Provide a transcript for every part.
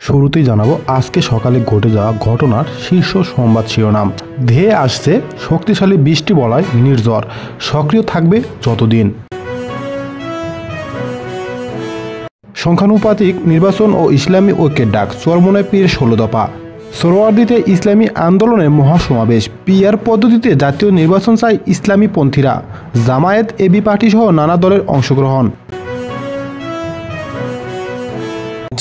শুরুতেই জানাবো আজকে সকালে ঘটে যাওয়া ঘটনার শীর্ষ সংবাদ শিরোনাম। ধেয়ে আসছে শক্তিশালী বৃষ্টি বলয় নির্ঝর, সক্রিয় থাকবে যতদিন। সংখ্যানুপাতিক নির্বাচন ও ইসলামী ঐক্যের ডাক, চরমোনাই পীরের 16 দফা। সোহরাওয়ার্দীতে ইসলামী আন্দোলনের মহাসমাবেশ, পিআর পদ্ধতিতে জাতীয় নির্বাচন চায় ইসলামী পন্থীরা। জামায়াত, এবি পার্টি সহ নানা দলের অংশগ্রহণ।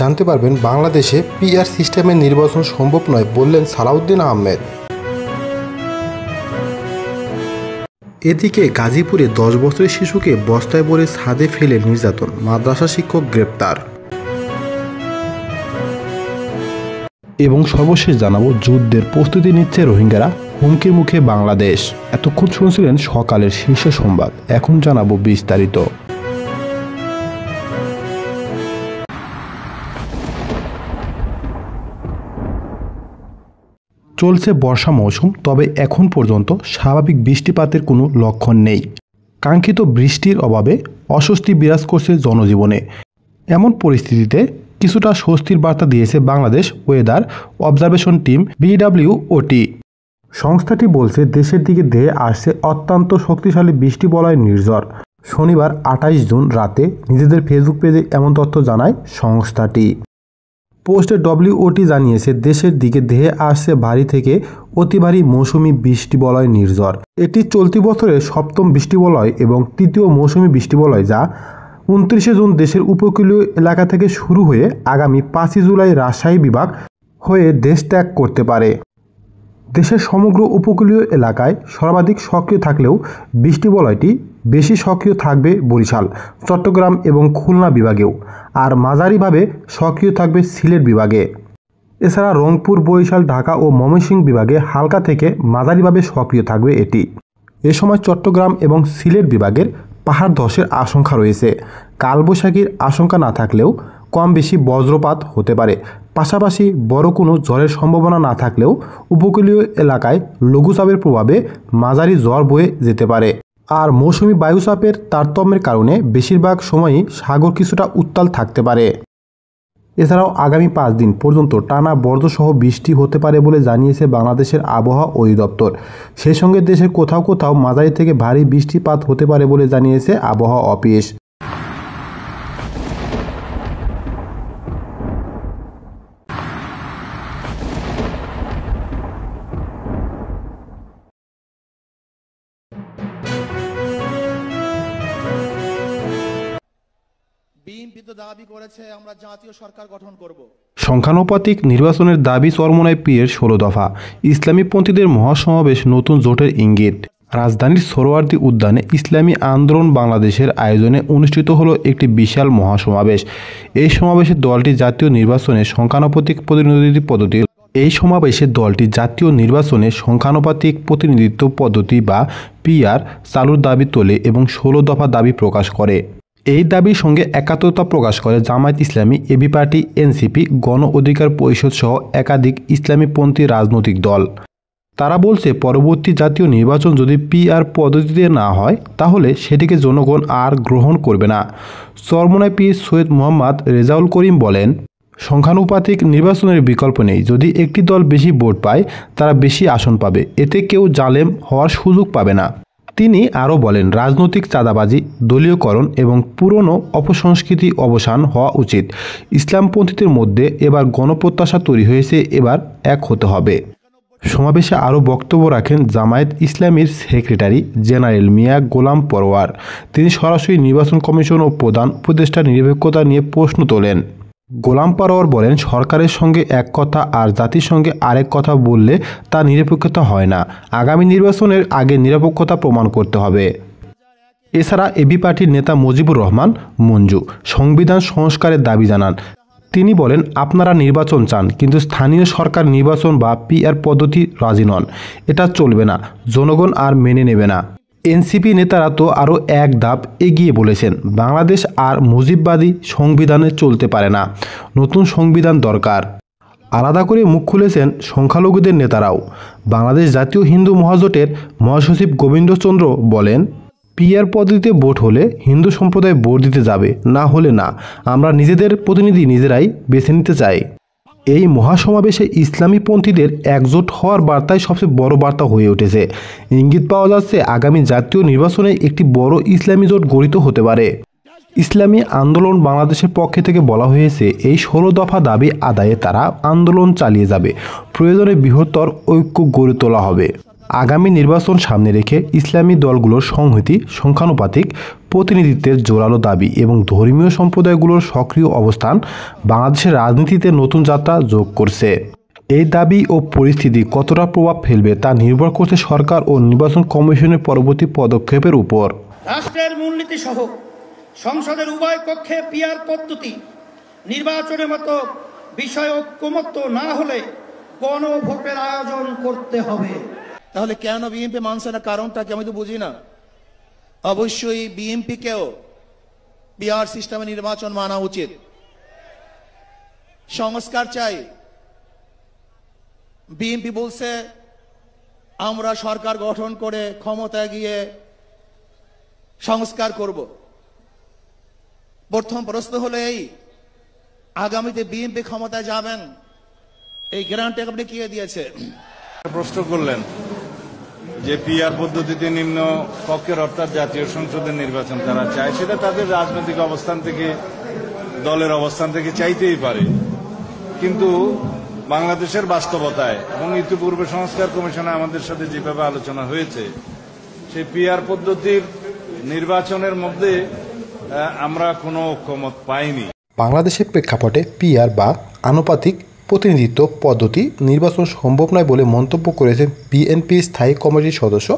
জানতে পারবেন বাংলাদেশে পিআর সিস্টেমে নির্বাচন সম্ভব নয় বললেন সালাউদ্দিন আহমেদ। এদিকে গাজীপুরে 10 বছরের শিশুকে বস্তায় ভরে ছাদে ফেলে নির্যাতন, মাদ্রাসা শিক্ষক গ্রেপ্তার। এবং সর্বশেষ জানাবো যুদ্ধের প্রস্তুতি নিচ্ছে রোহিঙ্গারা, হুমকির মুখে বাংলাদেশ। এতক্ষণ শুনছিলেন সকালের শীর্ষ সংবাদ, এখন জানাবো বিস্তারিত। চলছে বর্ষা মৌসুম, তবে এখন পর্যন্ত স্বাভাবিক বৃষ্টিপাতের কোনো লক্ষণ নেই। কাঙ্ক্ষিত বৃষ্টির অভাবে অস্বস্তি বিরাজ করছে জনজীবনে। এমন পরিস্থিতিতে কিছুটা স্বস্তির বার্তা দিয়েছে Bangladesh weather observation team BWOT। সংস্থাটি বলছে দেশের দিকে ধেয়ে আসছে অত্যন্ত শক্তিশালী বৃষ্টি বলয় নির্ঝর। শনিবার 28 জুন রাতে নিজেদের ফেসবুক পেজে এমন তথ্য জানায় সংস্থাটি। পোস্টে WOT জানিয়েছে দেশের দিকে ধেয়ে আসছে ভারী থেকে অতি ভারী মৌসুমি বৃষ্টি বলয় নির্ঝর। এটি চলতি বছরের 7ম বৃষ্টি বলয় এবং 3য় মৌসুমি বৃষ্টি বলয়, যা 29 জুন দেশের উপকূলীয় এলাকা থেকে শুরু হয়ে আগামী 5 জুলাই রাজশাহী বিভাগ হয়ে দেশ ত্যাগ করতে পারে। দেশের সমগ্র উপকূলীয় এলাকায় সর্বাধিক সক্রিয় থাকলেও বৃষ্টি বলয়টি বেশি সক্রিয় থাকবে বরিশাল, চট্টগ্রাম এবং খুলনা বিভাগেও, আর মাঝারিভাবে সক্রিয় থাকবে সিলেট বিভাগে। এছাড়া রংপুর, বরিশাল, ঢাকা ও ময়মনসিংহ বিভাগে হালকা থেকে মাঝারিভাবে সক্রিয় থাকবে এটি। এ সময় চট্টগ্রাম এবং সিলেট বিভাগের পাহাড় ধসের আশঙ্কা রয়েছে। কালবৈশাখীর আশঙ্কা না থাকলেও কম বেশি বজ্রপাত হতে পারে। পাশাপাশি বড় কোনো ঝড়ের সম্ভাবনা না থাকলেও উপকূলীয় এলাকায় লঘুচাপের প্রভাবে মাঝারি ঝড় বয়ে যেতে পারে। আর মৌসুমি বায়ুচাপের তারতম্যের কারণে বেশিরভাগ সময়ই সাগর কিছুটা উত্তাল থাকতে পারে। এছাড়াও আগামী 5 দিন পর্যন্ত টানা বর্ষসহ বৃষ্টি হতে পারে বলে জানিয়েছে বাংলাদেশের আবহাওয়া অধিদপ্তর। সেই সঙ্গে দেশের কোথাও কোথাও মাঝারি থেকে ভারী বৃষ্টিপাত হতে পারে বলে জানিয়েছে আবহাওয়া অফিস। দাবি করেছে আমরা জাতীয় সরকার গঠন করব। সংখ্যানুপাতিক নির্বাচনের দাবি চরমোনাই পীরের 16 দফা। ইসলামীপন্থীদের মহাসমাবেশ, নতুন জোটের ইঙ্গিত। রাজধানীর সোহরাওয়ার্দী উদ্যানে ইসলামী আন্দোলন বাংলাদেশের আয়োজনে অনুষ্ঠিত হলো একটি বিশাল মহাসমাবেশ। এই সমাবেশে দলটি জাতীয় নির্বাচনে সংখ্যানুপাতিক প্রতিনিধিত্ব পদ্ধতি সংখ্যানুপাতিক প্রতিনিধিত্ব পদ্ধতি বা পিআর চালুর দাবি তোলে এবং 16 দফা দাবি প্রকাশ করে। এই দাবির সঙ্গে একাত্মতা প্রকাশ করে জামায়াত ইসলামী, এবি পার্টি, এনসিপি, গণ অধিকার পরিষদ সহ একাধিক ইসলামীপন্থী রাজনৈতিক দল। তারা বলছে পরবর্তী জাতীয় নির্বাচন যদি পিআর পদ্ধতিতে না হয় তাহলে সেটিকে জনগণ আর গ্রহণ করবে না। চরমোনাই পীর সৈয়দ মোহাম্মদ রেজাউল করিম বলেন, সংখ্যানুপাতিক নির্বাচনের বিকল্প নেই। যদি একটি দল বেশি ভোট পায় তারা বেশি আসন পাবে, এতে কেউ জালেম হওয়ার সুযোগ পাবে না। তিনি আরও বলেন, রাজনৈতিক চাঁদাবাজি, দলীয়করণ এবং পুরনো অপসংস্কৃতি অবসান হওয়া উচিত। ইসলামপন্থীদের মধ্যে এবার গণপ্রত্যাশা তৈরি হয়েছে, এবার এক হতে হবে। সমাবেশে আরও বক্তব্য রাখেন জামায়াত ইসলামীর সেক্রেটারি জেনারেল মিয়া গোলাম পরোয়ার। তিনি সরাসরি নির্বাচন কমিশন ও প্রধান উপদেষ্টার নিরপেক্ষতা নিয়ে প্রশ্ন তোলেন। গোলাম পরোয়ার বলেন, সরকারের সঙ্গে এক কথা আর জাতির সঙ্গে আরেক কথা বললে তা নিরপেক্ষতা হয় না। আগামী নির্বাচনের আগে নিরপেক্ষতা প্রমাণ করতে হবে। এছাড়া এবি পার্টির নেতা মুজিবুর রহমান মঞ্জু সংবিধান সংস্কারের দাবি জানান। তিনি বলেন, আপনারা নির্বাচন চান কিন্তু স্থানীয় সরকার নির্বাচন বা পিআর পদ্ধতি রাজি নন। এটা চলবে না, জনগণ আর মেনে নেবে না। এনসিপি নেতারা তো আরও এক ধাপ এগিয়ে বলেছেন, বাংলাদেশ আর মুজিববাদী সংবিধানে চলতে পারে না, নতুন সংবিধান দরকার। আলাদা করে মুখ খুলেছেন সংখ্যালঘুদের নেতারাও। বাংলাদেশ জাতীয় হিন্দু মহাজোটের মহাসচিব গোবিন্দচন্দ্র বলেন, পিআর পদ্ধতিতে ভোট হলে হিন্দু সম্প্রদায় ভোট দিতে যাবে, না হলে না। আমরা নিজেদের প্রতিনিধি নিজেরাই বেছে নিতে চাই। এই মহাসমাবেশে ইসলামীপন্থীদের একজোট হওয়ার বার্তাই সবচেয়ে বড় বার্তা হয়ে উঠেছে। ইঙ্গিত পাওয়া যাচ্ছে আগামী জাতীয় নির্বাচনে একটি বড় ইসলামী জোট গঠিত হতে পারে। ইসলামী আন্দোলন বাংলাদেশের পক্ষে থেকে বলা হয়েছে এই 16 দফা দাবি আদায়ে তারা আন্দোলন চালিয়ে যাবে, প্রয়োজনে বৃহত্তর ঐক্য গড়ে তোলা হবে। আগামী নির্বাচন সামনে রেখে ইসলামী দলগুলোর সংহতি, সংখ্যানুপাতিক প্রতিনিধিত্বের জোরালো দাবি এবং ধর্মীয় সম্প্রদায়গুলোর সক্রিয় অবস্থান বাংলাদেশের রাজনীতিতে নতুন যাত্রা যোগ করছে। এই দাবি ও পরিস্থিতি কতটা প্রভাব ফেলবে তা নির্ভর করছে সরকার ও নির্বাচন কমিশনের পরবর্তী পদক্ষেপের উপর। রাষ্ট্রের মূলনীতি সহ সংসদের উভয় কক্ষে পিআর পদ্ধতি নির্বাচনের মতো বিষয় ঐক্যমত্য না হলে গণভোটের আয়োজন করতে হবে। তাহলে কেন বিএনপি মানছে না, কারণটা কি আমি তো বুঝি না। অবশ্যই বিএনপিকেও পিআর সিস্টেমে নির্বাচন মানা উচিত। সংস্কার চাই। বিএনপি বলছে আমরা সরকার গঠন করে ক্ষমতায় গিয়ে সংস্কার করব। প্রথম প্রশ্ন হলো এই, আগামীতে বিএনপি ক্ষমতায় যাবেন, এই গ্যারান্টি আপনি কে দিয়েছে? প্রশ্ন করলেন যে পিআর পদ্ধতিতে নিম্ন কক্ষের অর্থাৎ জাতীয় সংসদের নির্বাচন তারা চায়, সেটা তাদের রাজনৈতিক অবস্থান থেকে, দলের অবস্থান থেকে চাইতেই পারে, কিন্তু বাংলাদেশের বাস্তবতায় এবং ইতিপূর্বে সংস্কার কমিশনে আমাদের সাথে যেভাবে আলোচনা হয়েছে, সেই পিআর পদ্ধতির নির্বাচনের মধ্যে আমরা কোনো ঐক্যমত পাইনি। বাংলাদেশের প্রেক্ষাপটে পিআর বা আনুপাতিক প্রতিনিধিত্ব পদ্ধতি নির্বাচন সম্ভব নয় বলে মন্তব্য করেছেন বিএনপি স্থায়ী কমিটির সদস্য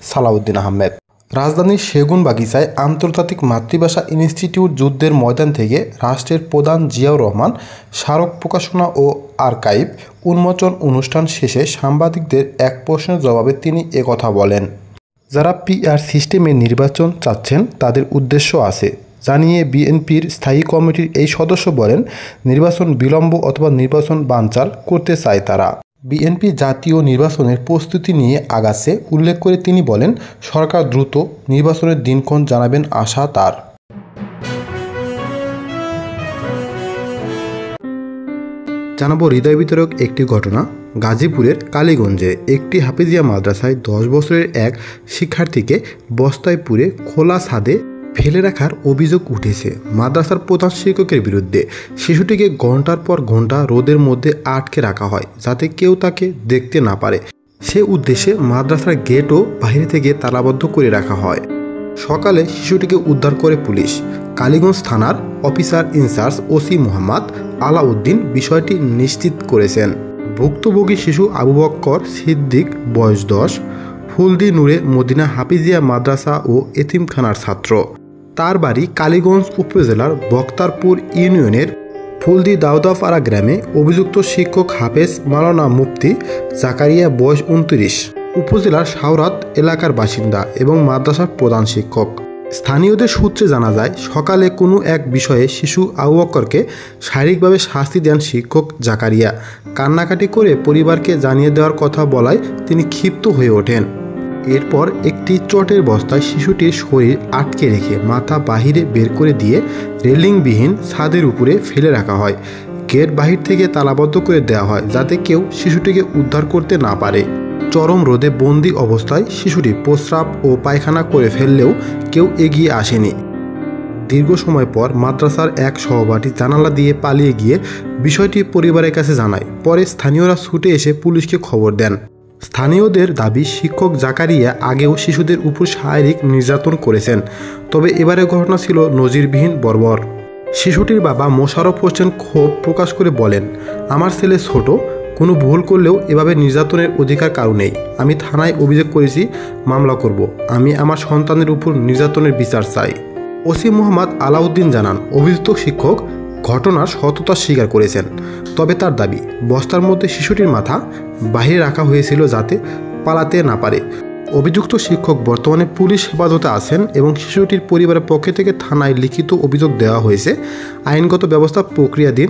সালাউদ্দিন আহমেদ। রাজধানীর সেগুনবাগিচায় আন্তর্জাতিক মাতৃভাষা ইনস্টিটিউট যুদ্ধের ময়দান থেকে রাষ্ট্রের প্রধান জিয়াউর রহমান স্মারক প্রকাশনা ও আর্কাইভ উন্মোচন অনুষ্ঠান শেষে সাংবাদিকদের এক প্রশ্নের জবাবে তিনি একথা বলেন। যারা পিআর সিস্টেমে নির্বাচন চাচ্ছেন তাদের উদ্দেশ্য আছে জানিয়ে বিএনপির স্থায়ী কমিটির এই সদস্য বলেন, নির্বাচন বিলম্ব অথবা নির্বাচন বানচাল করতে চায় তারা। বিএনপি জাতীয় নির্বাচনের প্রস্তুতি নিয়ে আগাচ্ছে উল্লেখ করে তিনি বলেন, সরকার দ্রুত নির্বাচনের দিনক্ষণ জানাবেন আশা তার। জানাবো হৃদয় বিতরক একটি ঘটনা। গাজীপুরের কালীগঞ্জে একটি হাফিজিয়া মাদ্রাসায় 10 বছরের এক শিক্ষার্থীকে বস্তায় পুরে খোলা ছাদে ফেলে রাখার অভিযোগ উঠেছে মাদ্রাসার প্রধান শিক্ষকের বিরুদ্ধে। শিশুটিকে ঘন্টার পর ঘন্টা রোদের মধ্যে আটকে রাখা হয় যাতে কেউ তাকে দেখতে না পারে। সে উদ্দেশ্যে মাদ্রাসার গেটও বাইরে থেকে তালাবদ্ধ করে রাখা হয়। সকালে শিশুটিকে উদ্ধার করে পুলিশ। কালীগঞ্জ থানার officer in charge OC Mohammad Alauddin বিষয়টি নিশ্চিত করেছেন। ভুক্তভোগী শিশু আবু বক্কর সিদ্দিক বয়স 10, ফুলদি নূরে মদিনা হাফিজিয়া মাদ্রাসা ও এতিমখানার ছাত্র। তার বাড়ি কালীগঞ্জ উপজেলার বক্তারপুর ইউনিয়নের ফুলদি দাউদাপাড়া গ্রামে। অভিযুক্ত শিক্ষক হাফেজ মাওলানা মুফতি জাকারিয়া বয়স 29, উপজেলার শাওরাত এলাকার বাসিন্দা এবং মাদ্রাসার প্রধান শিক্ষক। স্থানীয়দের সূত্রে জানা যায়, সকালে কোনো এক বিষয়ে শিশু আবু বক্করকে শারীরিকভাবে শাস্তি দেন শিক্ষক জাকারিয়া। কান্নাকাটি করে পরিবারকে জানিয়ে দেওয়ার কথা বলায় তিনি ক্ষিপ্ত হয়ে ওঠেন। এরপর একটি চটের বস্তায় শিশুটির শরীর আটকে রেখে মাথা বাহিরে বের করে দিয়ে রেলিংবিহীন ছাদের উপরে ফেলে রাখা হয়। গেট বাহির থেকে তালাবদ্ধ করে দেওয়া হয় যাতে কেউ শিশুটিকে উদ্ধার করতে না পারে। চরম রোদে বন্দি অবস্থায় শিশুটি প্রস্রাব ও পায়খানা করে ফেললেও কেউ এগিয়ে আসেনি। দীর্ঘ সময় পর মাদ্রাসার এক সহপাঠী জানালা দিয়ে পালিয়ে গিয়ে বিষয়টি পরিবারের কাছে জানায়। পরে স্থানীয়রা ছুটে এসে পুলিশকে খবর দেন। স্থানীয়দের দাবি, শিক্ষক জাকারিয়া আগেও শিশুদের উপর শারীরিক নির্যাতন করেছেন, তবে এবারের ঘটনা ছিল নজিরবিহীন বর্বর। শিশুটির বাবা মোশাররফ হোসেন ক্ষোভ প্রকাশ করে বলেন, আমার ছেলে ছোট, কোনো ভুল করলেও এভাবে নির্যাতনের অধিকার কারো নেই। আমি থানায় অভিযোগ করেছি, মামলা করব। আমি আমার সন্তানের উপর নির্যাতনের বিচার চাই। ওসি মোহাম্মদ আলাউদ্দিন জানান, অভিযুক্ত শিক্ষক ঘটনার সত্যতা স্বীকার করেছেন, তবে তার দাবি বস্তার মধ্যে শিশুটির মাথা বাহিরে রাখা হয়েছিল যাতে পালাতে না পারে। অভিযুক্ত শিক্ষক বর্তমানে পুলিশ হেফাজতে আছেন এবং শিশুটির পরিবারের পক্ষ থেকে থানায় লিখিত অভিযোগ দেওয়া হয়েছে। আইনগত ব্যবস্থা প্রক্রিয়াধীন।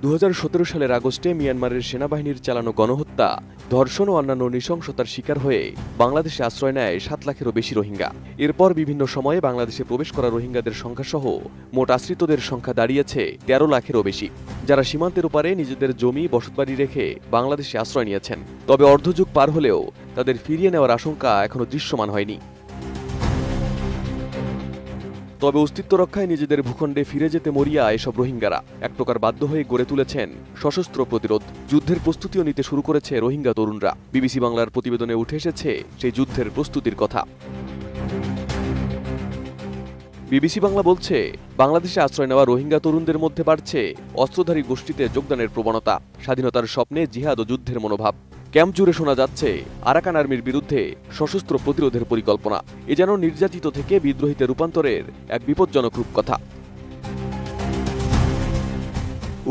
2021 2017 সালের আগস্টে মিয়ানমারের সেনাবাহিনীর চালানো গণহত্যা, ধর্ষণ ও অন্যান্য নৃশংসতার শিকার হয়ে বাংলাদেশে আশ্রয় নেয় 7 লাখেরও বেশি রোহিঙ্গা। এরপর বিভিন্ন সময়ে বাংলাদেশে প্রবেশ করা রোহিঙ্গাদের সংখ্যাসহ মোট আশ্রিতদের সংখ্যা দাঁড়িয়েছে 13 লাখেরও বেশি, যারা সীমান্তের ওপারে নিজেদের জমি বসতবাড়ি রেখে বাংলাদেশে আশ্রয় নিয়েছেন। তবে অর্ধযুগ পার হলেও তাদের ফিরিয়ে নেওয়ার আশঙ্কা এখনো দৃশ্যমান হয়নি। তবে অস্তিত্ব রক্ষায় নিজেদের ভূখণ্ডে ফিরে যেতে মরিয়া এসব রোহিঙ্গারা এক প্রকার বাধ্য হয়ে গড়ে তুলেছেন সশস্ত্র প্রতিরোধ। যুদ্ধের প্রস্তুতিও নিতে শুরু করেছে রোহিঙ্গা তরুণরা। বিবিসি বাংলার প্রতিবেদনে উঠে এসেছে সেই যুদ্ধের প্রস্তুতির কথা। বিবিসি বাংলা বলছে, বাংলাদেশে আশ্রয় নেওয়া রোহিঙ্গা তরুণদের মধ্যে বাড়ছে অস্ত্রধারী গোষ্ঠীতে যোগদানের প্রবণতা, স্বাধীনতার স্বপ্নে জিহাদ ও যুদ্ধের মনোভাব। ক্যাম্প জুড়ে শোনা যাচ্ছে আরাকান আর্মির বিরুদ্ধে সশস্ত্র প্রতিরোধের পরিকল্পনা। এ যেন নির্যাতিত থেকে বিদ্রোহীতে রূপান্তরের এক বিপজ্জনক রূপকথা।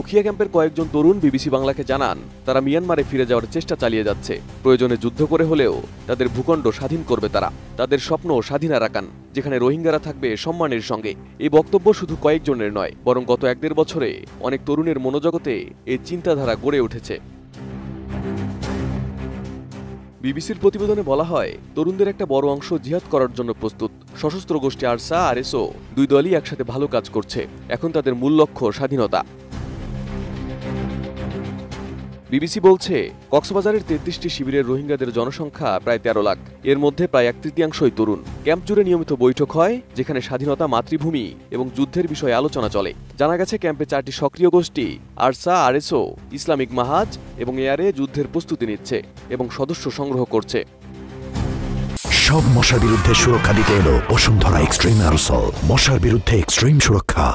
উখিয়া ক্যাম্পের কয়েকজন তরুণ বিবিসি বাংলাকে জানান, তারা মিয়ানমারে ফিরে যাওয়ার চেষ্টা চালিয়ে যাচ্ছে। প্রয়োজনে যুদ্ধ করে হলেও তাদের ভূখণ্ড স্বাধীন করবে তারা। তাদের স্বপ্ন স্বাধীন আরাকান, যেখানে রোহিঙ্গারা থাকবে সম্মানের সঙ্গে। এই বক্তব্য শুধু কয়েকজনের নয়, বরং গত 1-1.5 বছরে অনেক তরুণের মনোজগতে এই চিন্তাধারা গড়ে উঠেছে। বিবিসির প্রতিবেদনে বলা হয়, তরুণদের একটা বড় অংশ জিহাদ করার জন্য প্রস্তুত। সশস্ত্র গোষ্ঠী আরসা, আরএসও দুই দলই একসাথে ভালো কাজ করছে। এখন তাদের মূল লক্ষ্য স্বাধীনতা। বিবিসি বলছে, কক্সবাজারের 33টি শিবিরের রোহিঙ্গাদের জনসংখ্যা প্রায় 13 লাখ। এর মধ্যে প্রায় 1/3 তরুণ। ক্যাম্প জুড়ে নিয়মিত বৈঠক হয়, যেখানে স্বাধীনতা, মাতৃভূমি এবং যুদ্ধের বিষয়ে আলোচনা চলে। জানা গেছে, ক্যাম্পে 4টি সক্রিয় গোষ্ঠী আরসা, আরএসও, ইসলামিক মাহাজ এবং এআরএ যুদ্ধের প্রস্তুতি নিচ্ছে এবং সদস্য সংগ্রহ করছে। সব মশার বিরুদ্ধে সুরক্ষা দিতে এলো বসুন্ধরা এক্সট্রিম অ্যারোসল। মশার বিরুদ্ধে এক্সট্রিম সুরক্ষা।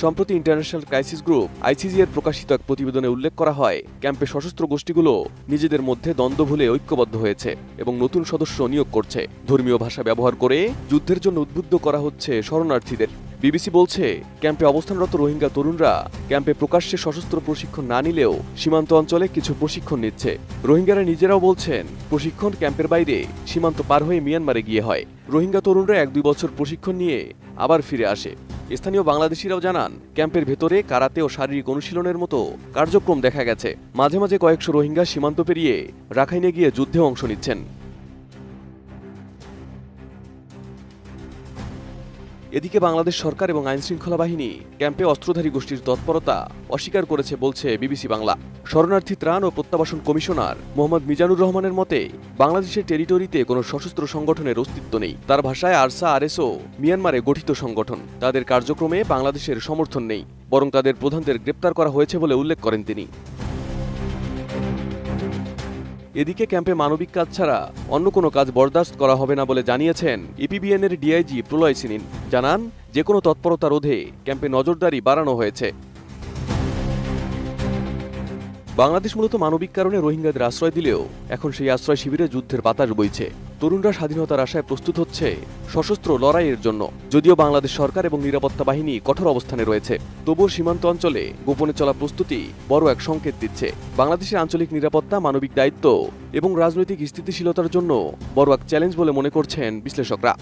সম্প্রতি ইন্টারন্যাশনাল ক্রাইসিস গ্রুপ আইসিজি এর প্রকাশিত এক প্রতিবেদনে উল্লেখ করা হয়, ক্যাম্পে সশস্ত্র গোষ্ঠীগুলো নিজেদের মধ্যে দ্বন্দ্ব ভুলে ঐক্যবদ্ধ হয়েছে এবং নতুন সদস্য নিয়োগ করছে। ধর্মীয় ভাষা ব্যবহার করে যুদ্ধের জন্য উদ্বুদ্ধ করা হচ্ছে শরণার্থীদের। বিবিসি বলছে, ক্যাম্পে অবস্থানরত রোহিঙ্গা তরুণরা ক্যাম্পে প্রকাশ্যে সশস্ত্র প্রশিক্ষণ না নিলেও সীমান্ত অঞ্চলে কিছু প্রশিক্ষণ নিচ্ছে। রোহিঙ্গারা নিজেরাও বলছেন, প্রশিক্ষণ ক্যাম্পের বাইরে সীমান্ত পার হয়ে মিয়ানমারে গিয়ে হয়। রোহিঙ্গা তরুণরা 1-2 বছর প্রশিক্ষণ নিয়ে আবার ফিরে আসে। স্থানীয় বাংলাদেশিরাও জানান, ক্যাম্পের ভেতরে কারাতে ও শারীরিক অনুশীলনের মতো কার্যক্রম দেখা গেছে। মাঝে মাঝে কয়েকশো রোহিঙ্গা সীমান্ত পেরিয়ে রাখাইনে গিয়ে যুদ্ধে অংশ নিচ্ছেন। এদিকে বাংলাদেশ সরকার এবং আইনশৃঙ্খলা বাহিনী ক্যাম্পে অস্ত্রধারী গোষ্ঠীর তৎপরতা অস্বীকার করেছে বলছে বিবিসি বাংলা। শরণার্থী ত্রাণ ও প্রত্যাবাসন কমিশনার মোহাম্মদ মিজানুর রহমানের মতে, বাংলাদেশের টেরিটরিতে কোনো সশস্ত্র সংগঠনের অস্তিত্ব নেই। তার ভাষায়, আরসা, আরএসও মিয়ানমারে গঠিত সংগঠন। তাদের কার্যক্রমে বাংলাদেশের সমর্থন নেই, বরং তাদের প্রধানদের গ্রেপ্তার করা হয়েছে বলে উল্লেখ করেন তিনি। এদিকে ক্যাম্পে মানবিক কাজ ছাড়া অন্য কোনো কাজ বরদাস্ত করা হবে না বলে জানিয়েছেন এপিবিএন এর ডিআইজি প্রলয় সিনিন। জানান, যে কোনো তৎপরতা রোধে ক্যাম্পে নজরদারি বাড়ানো হয়েছে। বাংলাদেশ মূলত মানবিক কারণে রোহিঙ্গাদের আশ্রয় দিলেও এখন সেই আশ্রয় শিবিরে যুদ্ধের বাতাস বইছে। তরুণরা স্বাধীনতার আশায় প্রস্তুত হচ্ছে সশস্ত্র লড়াইয়ের জন্য। যদিও বাংলাদেশ সরকার এবং নিরাপত্তা বাহিনী কঠোর অবস্থানে রয়েছে, তবুও সীমান্ত অঞ্চলে গোপনে চলা প্রস্তুতি বড় এক সংকেত দিচ্ছে। বাংলাদেশের আঞ্চলিক নিরাপত্তা, মানবিক দায়িত্ব এবং রাজনৈতিক স্থিতিশীলতার জন্য বড় এক চ্যালেঞ্জ বলে মনে করছেন বিশ্লেষকরা।